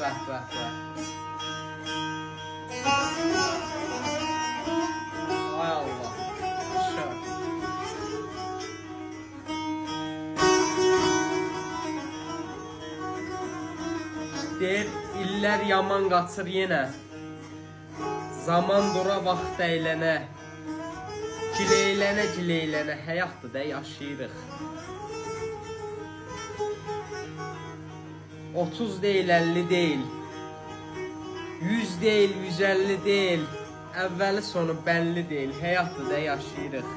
Bəh, bəh, bəh. Ay Allah. Şah. Deyir, illər yaman qaçır yenə. Zaman dura vaxt əylənə. Gileylənə, gileylənə. Həyatdır da yaşayırıq. 30 deyil, 50 deyil. 100 deyil, 150 deyil. Əvvəli sonu bəlli deyil. Həyatdır da yaşayırıq.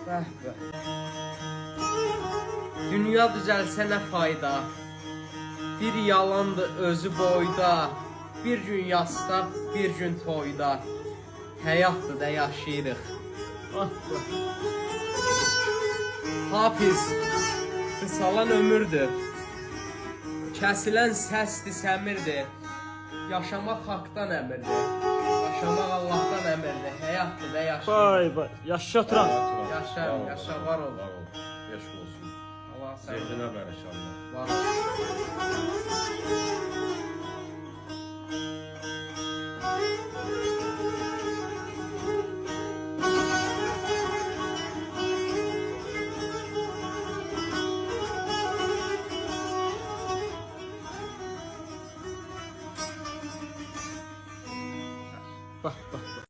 Bəh, bəh. Dünya düzəlsə nə fayda? Bir yalandır özü boyda. Bir gün yasda, bir gün toyda. Həyatdır da yaşayırıq. Hafiz, qısalan ömürdür. Kəsilən səsdir, səmirdir. Yaşamaq haqdan əmirdir. Yaşamaq Allahdan əmirdir. Həyatdır da yaşayırıq. Vay vay. Yaşa Turan. Yaşa, yaşa, var ol. Yaş olsun. Allah sağ ol. Zeytinə bərəkallah. Var ol.